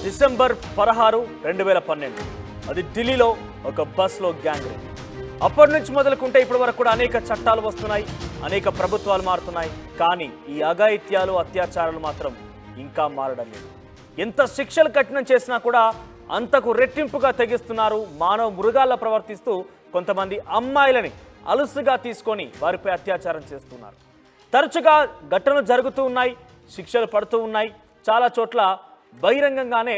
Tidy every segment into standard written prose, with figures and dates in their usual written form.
December 16, 2012 అది ఢిల్లీలో ఒక బస్లో గ్యాంగ్ రేప్. అప్పటి నుంచి మొదలుకుంటే ఇప్పటి వరకు కూడా అనేక చట్టాలు వస్తున్నాయి, అనేక ప్రభుత్వాలు మారుతున్నాయి. కానీ ఈ అఘాయిత్యాలు, అత్యాచారాలు మాత్రం ఇంకా మారడం లేదు. ఎంత శిక్షలు కఠినం చేసినా కూడా అంతకు రెట్టింపుగా తెగిస్తున్నారు. మానవ మృగాల్లా ప్రవర్తిస్తూ కొంతమంది అమ్మాయిలని అలుసుగా తీసుకొని వారిపై అత్యాచారం చేస్తున్నారు. తరచుగా ఘటనలు జరుగుతూ ఉన్నాయి, శిక్షలు పడుతూ ఉన్నాయి. చాలా చోట్ల బహిరంగంగానే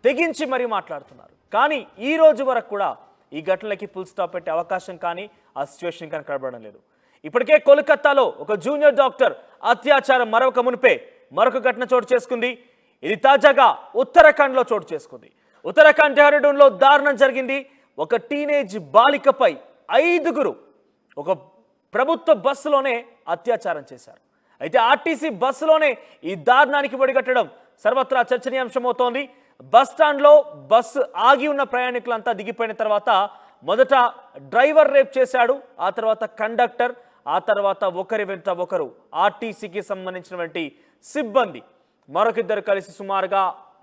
తెగించి మరీ మాట్లాడుతున్నారు. కానీ ఈ రోజు వరకు కూడా ఈ ఘటనలకి ఫుల్ స్టాప్ పెట్టే అవకాశం కానీ ఆ సిచ్యువేషన్ కానీ కనబడడం లేదు. ఇప్పటికే కోల్కతాలో ఒక జూనియర్ డాక్టర్ అత్యాచారం మరొక ఘటన చోటు చేసుకుంది. ఇది తాజాగా ఉత్తరాఖండ్లో చోటు చేసుకుంది. ఉత్తరాఖండ్ డెహ్రాడూన్లో దారుణం జరిగింది. ఒక టీనేజ్ బాలికపై 5గురు ఒక ప్రభుత్వ బస్సులోనే అత్యాచారం చేశారు. అయితే ఆర్టీసీ బస్సులోనే ఈ దారుణానికి ఒడిగట్టడం సర్వత్రా చర్చనీయాంశమవుతోంది. బస్ స్టాండ్లో బస్సు ఆగి ఉన్న ప్రయాణికులంతా దిగిపోయిన తర్వాత మొదట డ్రైవర్ రేప్ చేశాడు, ఆ తర్వాత కండక్టర్, ఆ తర్వాత ఒకరి వెంట ఒకరు ఆర్టీసీకి సంబంధించినటువంటి సిబ్బంది మరొకిద్దరు కలిసి సుమారుగా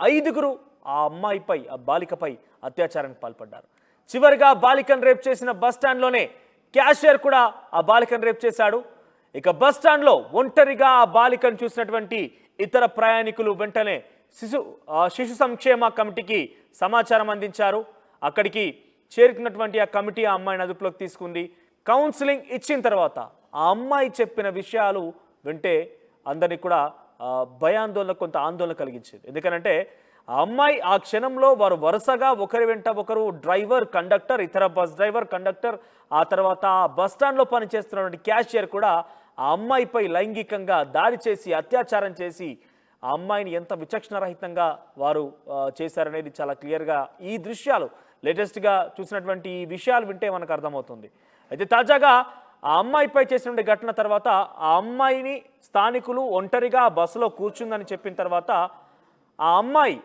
5గురు ఆ అమ్మాయిపై, ఆ బాలికపై అత్యాచారానికి పాల్పడ్డారు. చివరిగా బాలికను రేప్ చేసిన బస్ స్టాండ్లోనే క్యాషియర్ కూడా ఆ బాలికను రేప్ చేశాడు. ఇక బస్ స్టాండ్లో ఒంటరిగా ఆ బాలికను చూసినటువంటి ఇతర ప్రయాణికులు వెంటనే శిశు సంక్షేమ కమిటీకి సమాచారం అందించారు. అక్కడికి చేరుకున్నటువంటి ఆ కమిటీ ఆ అమ్మాయిని అదుపులోకి తీసుకుంది. కౌన్సిలింగ్ ఇచ్చిన తర్వాత ఆ అమ్మాయి చెప్పిన విషయాలు వింటే అందరినీ కూడా భయాందోళన, కొంత ఆందోళన కలిగించింది. ఎందుకనంటే ఆ అమ్మాయి ఆ క్షణంలో వారు వరుసగా ఒకరి వెంట ఒకరు డ్రైవర్, కండక్టర్, ఇతర బస్ డ్రైవర్, కండక్టర్, ఆ తర్వాత బస్ స్టాండ్లో పనిచేస్తున్నటువంటి క్యాషియర్ కూడా ఆ అమ్మాయిపై లైంగికంగా దాడి చేసి అత్యాచారం చేసి ఆ అమ్మాయిని ఎంత విచక్షణరహితంగా వారు చేశారనేది చాలా క్లియర్గా ఈ దృశ్యాలు, లేటెస్ట్గా చూసినటువంటి ఈ విషయాలు వింటే మనకు అర్థమవుతుంది. అయితే తాజాగా ఆ అమ్మాయిపై చేసినటువంటి ఘటన తర్వాత ఆ అమ్మాయిని స్థానికులు ఒంటరిగా బస్సులో కూర్చుందని చెప్పిన తర్వాత ఆ అమ్మాయి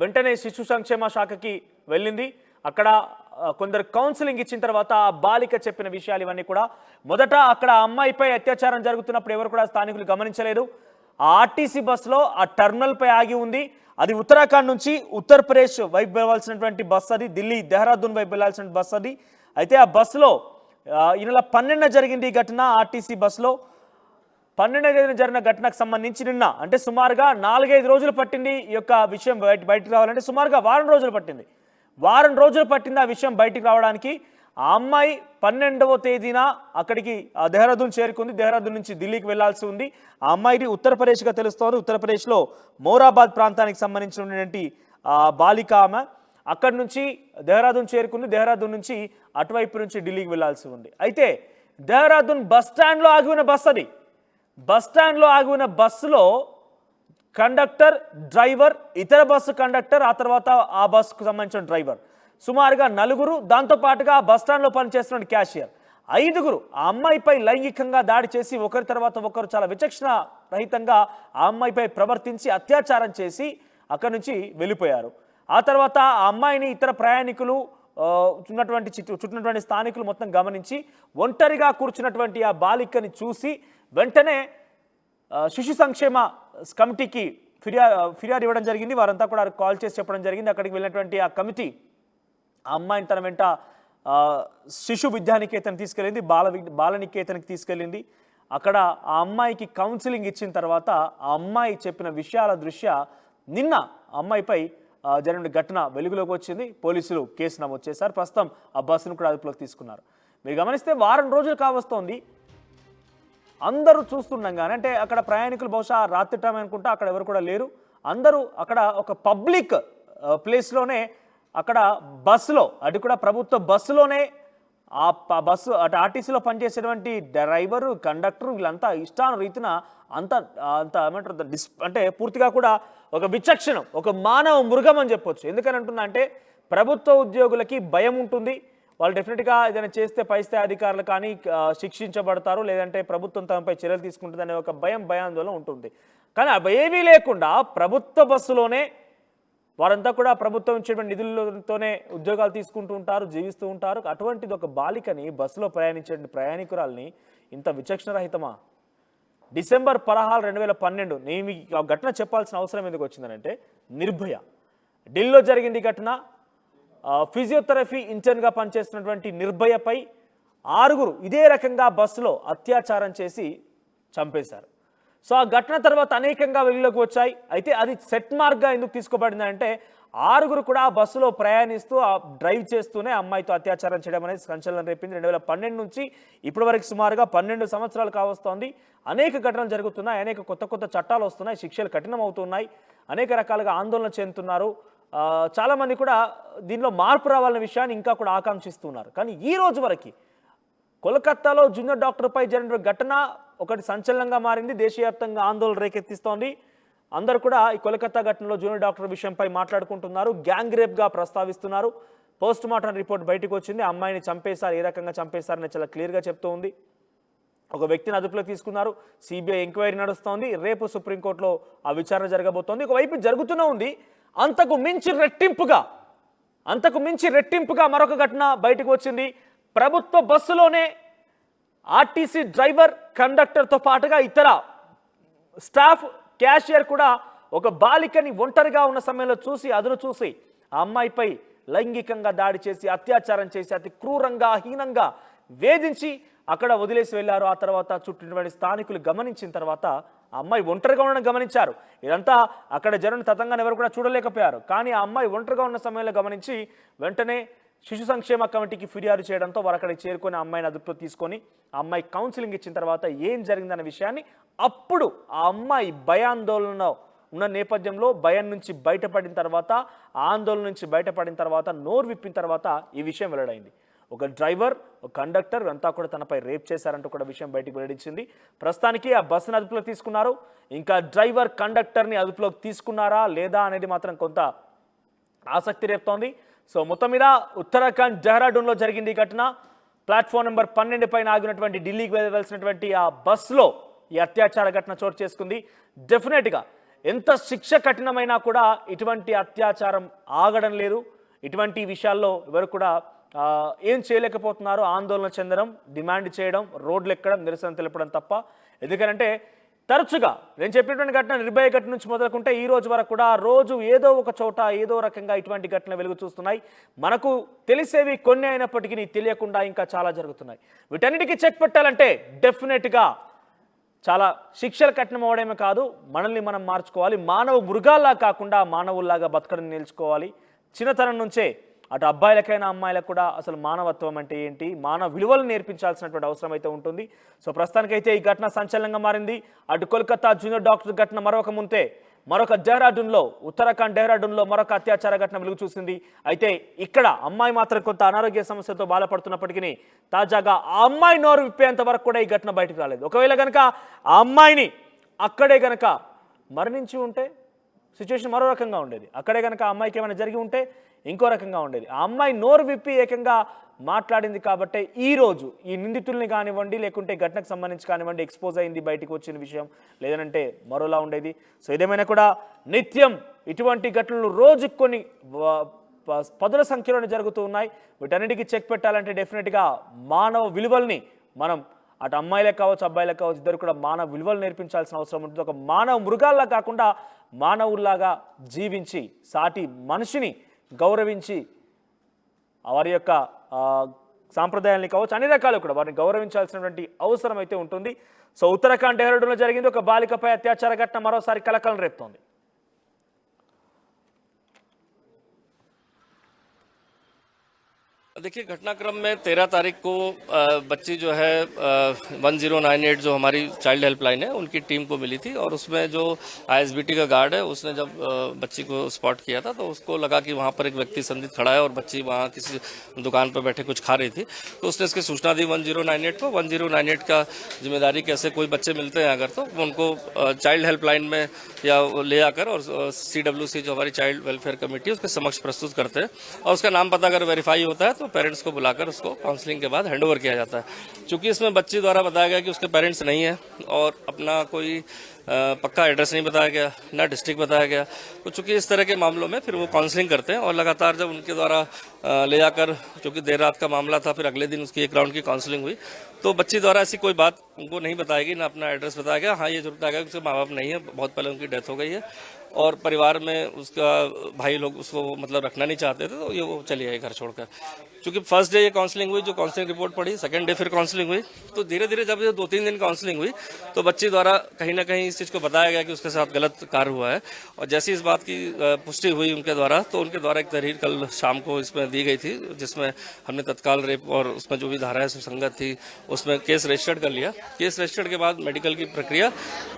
వెంటనే శిశు సంక్షేమ శాఖకి వెళ్ళింది. అక్కడ కొందరు కౌన్సిలింగ్ ఇచ్చిన తర్వాత ఆ బాలిక చెప్పిన విషయాలు ఇవన్నీ కూడా మొదట అక్కడ ఆ అమ్మాయిపై అత్యాచారం జరుగుతున్నప్పుడు ఎవరు కూడా స్థానికులు గమనించలేదు. ఆ ఆర్టీసీ బస్సులో ఆ టర్మినల్పై ఆగి ఉంది. అది ఉత్తరాఖండ్ నుంచి ఉత్తరప్రదేశ్ వైపు వెళ్ళాల్సినటువంటి బస్సు, అది ఢిల్లీ దెహ్రాదూన్ వైపు వెళ్ళాల్సిన బస్సు అది. అయితే ఆ బస్సులో ఈ నెల 12న జరిగింది ఈ ఘటన. ఆర్టీసీ బస్సులో 12వ తేదీన జరిగిన ఘటనకు సంబంధించి నిన్న అంటే సుమారుగా 4-5 రోజులు పట్టింది ఈ యొక్క విషయం బయటికి రావాలంటే. సుమారుగా వారం రోజులు పట్టింది ఆ విషయం బయటికి రావడానికి. ఆ అమ్మాయి 12వ తేదీన అక్కడికి దెహ్రాదూన్ చేరుకుంది. దెహ్రాదూన్ నుంచి ఢిల్లీకి వెళ్లాల్సి ఉంది. ఆ అమ్మాయిది ఉత్తరప్రదేశ్గా తెలుస్తోంది. ఉత్తరప్రదేశ్లో మోరాబాద్ ప్రాంతానికి సంబంధించినటువంటి బాలిక ఆమె. అక్కడి నుంచి దెహ్రాదూన్ చేరుకుంది. దెహ్రాదూన్ నుంచి అటువైపు నుంచి ఢిల్లీకి వెళ్లాల్సి ఉంది. అయితే దెహ్రాదూన్ బస్ స్టాండ్లో ఆగి ఉన్న బస్సు అది. బస్ స్టాండ్లో ఆగి ఉన్న బస్సులో కండక్టర్, డ్రైవర్, ఇతర బస్సు కండక్టర్, ఆ తర్వాత ఆ బస్సుకు సంబంధించిన డ్రైవర్, సుమారుగా 4గురు, దాంతోపాటుగా బస్ స్టాండ్లో పనిచేస్తున్న క్యాషియర్, 5గురు ఆ అమ్మాయిపై లైంగికంగా దాడి చేసి ఒకరి తర్వాత ఒకరు చాలా విచక్షణ రహితంగా ఆ అమ్మాయిపై ప్రవర్తించి అత్యాచారం చేసి అక్కడి నుంచి వెళ్ళిపోయారు. ఆ తర్వాత ఆ అమ్మాయిని ఇతర ప్రయాణికులు చుట్టినటువంటి స్థానికులు మొత్తం గమనించి ఒంటరిగా కూర్చున్నటువంటి ఆ బాలికని చూసి వెంటనే శిశు సంక్షేమ కమిటీకి ఫిర్యాదు ఇవ్వడం జరిగింది. వారంతా కూడా కాల్ చేసి చెప్పడం జరిగింది. అక్కడికి వెళ్ళినటువంటి ఆ కమిటీ ఆ అమ్మాయిని తన వెంట శిశు విద్యానికేతన్ తీసుకెళ్ళింది, బాలనికేతన్కి తీసుకెళ్ళింది. అక్కడ ఆ అమ్మాయికి కౌన్సిలింగ్ ఇచ్చిన తర్వాత ఆ అమ్మాయి చెప్పిన విషయాల దృష్ట్యా నిన్న అమ్మాయిపై జరిగిన ఘటన వెలుగులోకి వచ్చింది. పోలీసులు కేసు నమోదు చేశారు. ప్రస్తుతం ఆ బస్సును కూడా అదుపులోకి తీసుకున్నారు. మీరు గమనిస్తే వారం రోజులు కావస్తోంది. అందరూ చూస్తుండగానే, అంటే అక్కడ ప్రయాణికులు బహుశా రాత్రి టైం అనుకుంటా, అక్కడ ఎవరు కూడా లేరు. అందరూ అక్కడ ఒక పబ్లిక్ ప్లేస్లోనే అక్కడ బస్సులో, అది కూడా ప్రభుత్వ బస్సులోనే ఆ బస్సు అటు ఆర్టీసీలో పనిచేసేటువంటి డ్రైవరు, కండక్టరు వీళ్ళంతా ఇష్టానురీతిన అంత ఏమంటారు అంటే పూర్తిగా కూడా ఒక విచక్షణం, ఒక మానవ మృగం అని చెప్పొచ్చు. ఎందుకని అంటున్నా అంటే ప్రభుత్వ ఉద్యోగులకి భయం ఉంటుంది. వాళ్ళు డెఫినెట్గా ఏదైనా చేస్తే పై స్థాయి అధికారులు కానీ శిక్షించబడతారు, లేదంటే ప్రభుత్వం తమపై చర్యలు తీసుకుంటుంది అనే ఒక భయాందోళన ఉంటుంది. కానీ అవి ఏమీ లేకుండా ప్రభుత్వ బస్సులోనే వారంతా కూడా ప్రభుత్వం ఇచ్చేటువంటి నిధులతోనే ఉద్యోగాలు తీసుకుంటూ ఉంటారు, జీవిస్తూ ఉంటారు. అటువంటిది ఒక బాలికని బస్సులో ప్రయాణించే ప్రయాణికురాల్ని ఇంత విచక్షణరహితమా? డిసెంబర్ 16, 2012 నేను మీకు ఘటన చెప్పాల్సిన అవసరం ఎందుకు వచ్చిందనంటే నిర్భయ. ఢిల్లీలో జరిగింది ఈ ఘటన. ఫిజియోథెరపీ ఇంటర్న్గా పనిచేస్తున్నటువంటి నిర్భయపై 6 ఇదే రకంగా బస్సులో అత్యాచారం చేసి చంపేశారు. సో ఆ ఘటన తర్వాత అనేకంగా వెలుగులోకి వచ్చాయి. అయితే అది సెట్ మార్క్గా ఎందుకు తీసుకోబడింది అంటే 6 కూడా ఆ బస్సులో ప్రయాణిస్తూ డ్రైవ్ చేస్తూనే అమ్మాయితో అత్యాచారం చేయడం అనేది సంచలనం రేపింది. 2012 నుంచి ఇప్పటి వరకు సుమారుగా 12 సంవత్సరాలు కావస్తోంది. అనేక ఘటనలు జరుగుతున్నాయి, అనేక కొత్త చట్టాలు వస్తున్నాయి, శిక్షలు కఠినం అవుతున్నాయి, అనేక రకాలుగా ఆందోళన చెందుతున్నారు. చాలామంది కూడా దీనిలో మార్పు రావాలనే విషయాన్ని ఇంకా కూడా ఆకాంక్షిస్తున్నారు. కానీ ఈ రోజు వరకు కోల్కతాలో జూనియర్ డాక్టర్పై జరిగిన ఘటన ఒకటి సంచలనంగా మారింది, దేశవ్యాప్తంగా ఆందోళన రేకెత్తిస్తోంది. అందరూ కూడా ఈ కోల్కతా ఘటనలో జూనియర్ డాక్టర్ విషయంపై మాట్లాడుకుంటున్నారు, గ్యాంగ్ రేప్గా ప్రస్తావిస్తున్నారు. పోస్ట్ మార్టం రిపోర్ట్ బయటకు వచ్చింది, అమ్మాయిని చంపేశారు, ఏ రకంగా చంపేశారని చాలా క్లియర్గా చెప్తూ ఉంది. ఒక వ్యక్తిని అదుపులో తీసుకున్నారు, సిబిఐ ఎంక్వైరీ నడుస్తోంది, రేపు సుప్రీంకోర్టులో ఆ విచారణ జరగబోతోంది. ఒకవైపు జరుగుతూనే ఉంది, అంతకు మించి రెట్టింపుగా మరొక ఘటన బయటకు వచ్చింది. ప్రభుత్వ బస్సులోనే ఆర్టీసీ డ్రైవర్, కండక్టర్తో పాటుగా ఇతర స్టాఫ్, క్యాషియర్ కూడా ఒక బాలికని ఒంటరిగా ఉన్న సమయంలో అదును చూసి ఆ అమ్మాయిపై లైంగికంగా దాడి చేసి అత్యాచారం చేసి అతి క్రూరంగా హీనంగా వేధించి అక్కడ వదిలేసి వెళ్ళారు. ఆ తర్వాత చుట్టూటువంటి స్థానికులు గమనించిన తర్వాత ఆ అమ్మాయి ఒంటరిగా ఉండడం గమనించారు. ఇదంతా అక్కడ జరిగిన తతంగాన్ని ఎవరు కూడా చూడలేకపోయారు. కానీ ఆ అమ్మాయి ఒంటరిగా ఉన్న సమయంలో గమనించి వెంటనే శిశు సంక్షేమ కమిటీకి ఫిర్యాదు చేయడంతో వారు అక్కడికి చేరుకొని ఆ అమ్మాయిని అదుపులో తీసుకొని ఆ అమ్మాయి కౌన్సిలింగ్ ఇచ్చిన తర్వాత ఏం జరిగిందన్న విషయాన్ని అప్పుడు ఆ అమ్మాయి భయాందోళన ఉన్న నేపథ్యంలో భయం నుంచి బయటపడిన తర్వాత, ఆందోళన నుంచి బయటపడిన తర్వాత, నోరు విప్పిన తర్వాత ఈ విషయం వెల్లడైంది. ఒక డ్రైవర్, ఒక కండక్టర్ అంతా కూడా తనపై రేప్ చేశారంటూ కూడా విషయం బయటకు వెల్లడించింది. ప్రస్తుతానికి ఆ బస్సును అదుపులో తీసుకున్నారు. ఇంకా డ్రైవర్, కండక్టర్ని అదుపులోకి తీసుకున్నారా లేదా అనేది మాత్రం కొంత ఆసక్తి రేపుతోంది. సో మొత్తం మీద ఉత్తరాఖండ్ డెహ్రాడూన్లో జరిగింది ఈ ఘటన. ప్లాట్ఫామ్ నెంబర్ 12 పైన ఆగినటువంటి ఢిల్లీకి వెళ్ళవలసినటువంటి ఆ బస్సులో ఈ అత్యాచార ఘటన చోటు చేసుకుంది. డెఫినెట్గా ఎంత శిక్ష కఠినమైనా కూడా ఇటువంటి అత్యాచారం ఆగడం లేదు. ఇటువంటి విషయాల్లో ఎవరు కూడా ఏం చేయలేకపోతున్నారు, ఆందోళన చెందడం, డిమాండ్ చేయడం, రోడ్లు ఎక్కడం, నిరసన తెలపడం తప్ప. ఎందుకంటే తరచుగా నేను చెప్పినటువంటి ఘటన నిర్భయ ఘటన నుంచి మొదలుకుంటే ఈ రోజు వరకు కూడా రోజు ఏదో ఒక చోట ఏదో రకంగా ఇటువంటి ఘటనలు వెలుగు చూస్తున్నాయి. మనకు తెలిసేవి కొన్ని అయినప్పటికీ తెలియకుండా ఇంకా చాలా జరుగుతున్నాయి. వీటన్నిటికీ చెక్ పెట్టాలంటే డెఫినెట్గా చాలా శిక్షలు కఠినం అవడమే కాదు, మనల్ని మనం మార్చుకోవాలి. మానవ మృగాల్లా కాకుండా మానవుల్లాగా బతకడం నేర్చుకోవాలి. చిన్నతనం నుంచే అటు అబ్బాయిలకైనా అమ్మాయిలకు కూడా అసలు మానవత్వం అంటే ఏంటి, మానవ విలువలు నేర్పించాల్సినటువంటి అవసరం అయితే ఉంటుంది. సో ప్రస్తుతానికైతే ఈ ఘటన సంచలనంగా మారింది. అటు కోల్కతా జూనియర్ డాక్టర్ ఘటన మరొక డెహ్రాడూన్లో, ఉత్తరాఖండ్ డెహ్రాడూన్లో మరొక అత్యాచార ఘటన వెలుగు చూసింది. అయితే ఇక్కడ అమ్మాయి మాత్రం కొంత అనారోగ్య సమస్యతో బాధపడుతున్నప్పటికీ తాజాగా ఆ అమ్మాయి నోరు విప్పేంత వరకు కూడా ఈ ఘటన బయటకు రాలేదు. ఒకవేళ కనుక ఆ అమ్మాయిని అక్కడే కనుక మరణించి ఉంటే సిచ్యువేషన్ మరో రకంగా ఉండేది. అక్కడే కనుక ఆ అమ్మాయికి ఏమైనా జరిగి ఉంటే ఇంకో రకంగా ఉండేది. ఆ అమ్మాయి నోరు విప్పి ఏకంగా మాట్లాడింది కాబట్టి ఈరోజు ఈ నిందితుల్ని కానివ్వండి, లేకుంటే ఘటనకు సంబంధించి కానివ్వండి ఎక్స్పోజ్ అయింది, బయటకు వచ్చిన విషయం. లేదనంటే మరోలా ఉండేది. సో ఏదేమైనా కూడా నిత్యం ఇటువంటి ఘటనలు రోజు కొన్ని పదుల సంఖ్యలోనే జరుగుతూ ఉన్నాయి. వీటన్నిటికీ చెక్ పెట్టాలంటే డెఫినెట్గా మానవ విలువల్ని మనం అటు అమ్మాయిలకు కావచ్చు, అబ్బాయిలకు కావచ్చు, ఇద్దరు కూడా మానవ విలువలు నేర్పించాల్సిన అవసరం ఉంటుంది. ఒక మానవ మృగాల్లా కాకుండా మానవుల్లాగా జీవించి సాటి మనిషిని గౌరవించి వారి యొక్క సాంప్రదాయాల్ని కావచ్చు, అన్ని రకాలు కూడా వారిని గౌరవించాల్సినటువంటి అవసరం అయితే ఉంటుంది. సో ఉత్తరాఖండ్ డెహ్రాడూన్లో జరిగింది ఒక బాలికపై అత్యాచార ఘటన మరోసారి కలకలం రేపుతోంది. देखिए, घटनाक्रम में 13 तारीख को बच्ची जो है 1098 जो हमारी चाइल्ड हेल्पलाइन है उनकी टीम को मिली थी, और उसमें जो आईएसबीटी का गार्ड है उसने जब बच्ची को स्पॉट किया था तो उसको लगा कि वहाँ पर एक व्यक्ति संदिग्ध खड़ा है और बच्ची वहाँ किसी दुकान पर बैठे कुछ खा रही थी। तो उसने इसकी सूचना दी 1098 को। 1098 का जिम्मेदारी कि ऐसे कोई बच्चे मिलते हैं अगर तो उनको चाइल्ड हेल्पलाइन में या ले आकर और CWC जो हमारी चाइल्ड वेलफेयर कमेटी है उसके समक्ष प्रस्तुत करते हैं, और उसका नाम पता अगर वेरीफाई होता है तो पेरेंट्स को बुलाकर उसको काउंसलिंग के बाद हैंडओवर किया जाता है। चूंकि इसमें बच्ची द्वारा बताया गया कि उसके पेरेंट्स नहीं है और अपना कोई पक्का एड्रेस नहीं बताया गया, ना डिस्ट्रिक्ट बताया गया। तो चूंकि इस तरह के मामलों में फिर वो काउंसलिंग करते हैं और लगातार जब उनके द्वारा ले जाकर, चूंकि देर रात का मामला था, फिर अगले दिन उसकी एक राउंड की काउंसलिंग हुई तो बच्ची द्वारा ऐसी कोई बात उनको नहीं बताएगी, ना अपना एड्रेस बताया गया। हाँ, ये जरूर बताया गया कि उसके माँ बाप नहीं है, बहुत पहले उनकी डेथ हो गई है और परिवार में उसका भाई लोग उसको मतलब रखना नहीं चाहते थे, तो ये वो चली आई घर छोड़कर। क्योंकि फर्स्ट डे ये काउंसलिंग हुई, जो काउंसलिंग रिपोर्ट पड़ी, सेकंड डे फिर काउंसलिंग हुई, तो धीरे धीरे जब ये 2-3 दिन काउंसलिंग हुई तो बच्ची द्वारा कहीं ना कहीं इस चीज़ को बताया गया कि उसके साथ गलत कार्य हुआ है। और जैसी इस बात की पुष्टि हुई उनके द्वारा, तो उनके द्वारा एक तहरीर कल शाम को इसमें दी गई थी, जिसमें हमने तत्काल रेप और उसमें जो भी धाराएं सुसंगत थी उसमें केस रजिस्टर्ड कर लिया। केस रजिस्टर्ड के बाद मेडिकल की प्रक्रिया,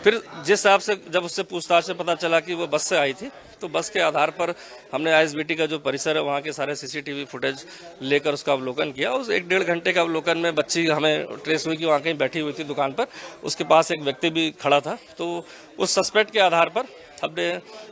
फिर जिस हिसाब से जब उससे पूछताछ से पता चला कि वो बस से आई थी, तो बस के आधार पर हमने आईएसबीटी का जो परिसर है वहाँ के सारे सीसीटीवी फुटेज लेकर उसका अवलोकन किया। उस 1-1.5 घंटे का अवलोकन में बच्ची हमें ट्रेस हुई कि वहाँ कहीं बैठी हुई थी दुकान पर, उसके पास एक व्यक्ति भी खड़ा था। तो उस सस्पेक्ट के आधार पर हमने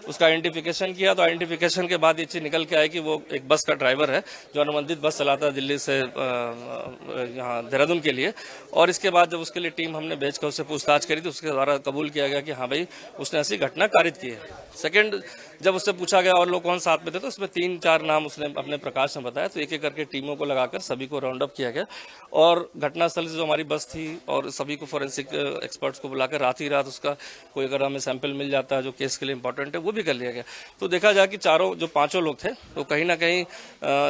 उसका आइडेंटिफिकेशन किया, तो आइडेंटिफिकेशन के बाद ये चीज निकल के आई कि वो एक बस का ड्राइवर है जो अनुबंधित बस चलाता है दिल्ली से यहाँ देहरादून के लिए। और इसके बाद जब उसके लिए टीम हमने भेजकर उससे पूछताछ करी तो उसके द्वारा कबूल किया गया कि हाँ भाई उसने ऐसी घटना कारित की है। सेकंड, जब उससे पूछा गया और लोग कौन साथ में थे, तो उसमें 3-4 नाम उसने अपने प्रकाश में बताया। तो एक एक करके टीमों को लगाकर सभी को राउंड अप किया गया और घटनास्थल से जो हमारी बस थी और सभी को फॉरेंसिक एक्सपर्ट्स को बुलाकर रात ही रात उसका कोई अगर हमें सैंपल मिल जाता है जो केस के लिए इंपॉर्टेंट है, वो भी कर लिया गया। तो देखा जाए कि जो 5 लोग थे वो कहीं ना कहीं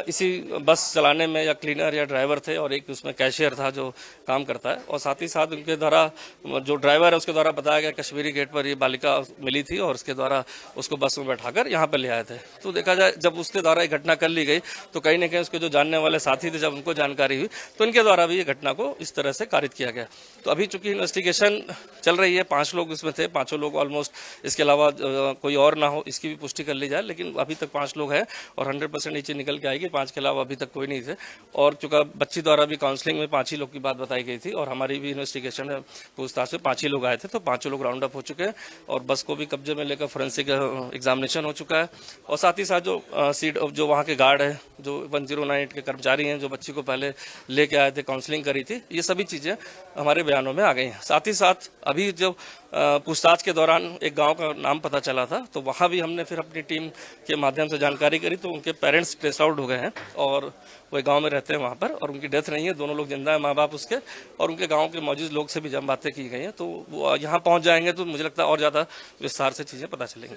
इसी बस चलाने में या क्लीनर या ड्राइवर थे, और एक उसमें कैशियर था जो काम करता है। और साथ ही साथ उनके द्वारा जो ड्राइवर है उसके द्वारा बताया गया कश्मीरी गेट पर ये बालिका मिली थी और उसके द्वारा उसको बस में बैठाकर यहाँ पर ले आए थे। तो देखा जाए जब उसके द्वारा ये घटना कर ली गई तो कहीं ना कहीं उसके जो जानने वाले साथी थे, जब उनको जानकारी हुई तो इनके द्वारा भी ये घटना को इस तरह से कारित किया गया। तो अभी चूंकि इन्वेस्टिगेशन चल रही है, 5 लोग इसमें थे, 5 लोग ऑलमोस्ट, इसके अलावा कोई और ना हो इसकी भी पुष्टि कर ली जाए, लेकिन अभी तक 5 लोग हैं और 100% नीचे निकल के आएगी। 5 के अलावा अभी तक कोई नहीं थे। और चूंकि बच्ची द्वारा भी काउंसलिंग में 5 ही लोग की बात बताई गई थी और हमारी भी इन्वेस्टिगेशन में पूछताछ में 5 ही लोग आए थे, तो 5 लोग राउंड अप हो चुके हैं और बस को भी कब्जे में लेकर फोरेंसिक एग्जामिनेशन हो चुका है। और साथ ही साथ जो वहाँ के गार्ड है, जो 1098 के कर्मचारी हैं, जो बच्ची को पहले लेके आए थे, काउंसलिंग करी थी, ये सभी चीजें हमारे बयानों में आ गई हैं। साथ ही साथ अभी जो पूछताछ के दौरान एक गांव का नाम पता चला था, तो वहां भी हमने फिर अपनी टीम के माध्यम से जानकारी करी, तो उनके पेरेंट्स ट्रेस आउट हो गए हैं और वो गांव में रहते हैं वहां पर, और उनकी डेथ नहीं है, दोनों लोग जिंदा है, माँ बाप उसके। और उनके गांव के मौजूद लोग से भी जब बातें की गई हैं तो वो यहाँ पहुंच जाएंगे तो मुझे लगता है और ज्यादा विस्तार से चीजें पता चलेंगी।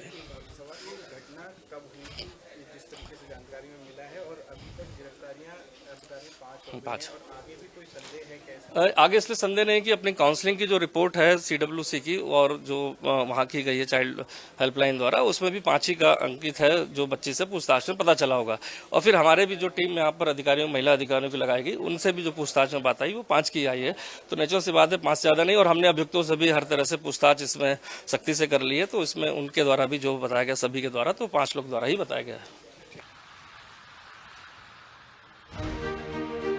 5 आगे इसलिए संदेह नहीं कि अपनी काउंसलिंग की जो रिपोर्ट है सीडब्ल्यूसी की और जो वहाँ की गई है चाइल्ड हेल्पलाइन द्वारा, उसमें भी 5 ही का अंकित है जो बच्ची से पूछताछ में पता चला होगा। और फिर हमारे भी जो टीम यहाँ पर अधिकारियों, महिला अधिकारियों की लगाई गई, उनसे भी जो पूछताछ में बात आई वो 5 की आई है। तो नेचुरल सी बात है 5 से ज्यादा नहीं। और हमने अभियुक्तों से भी हर तरह से पूछताछ इसमें सख्ती से कर ली है, तो इसमें उनके द्वारा भी जो बताया गया सभी के द्वारा, तो 5 लोग द्वारा ही बताया गया है।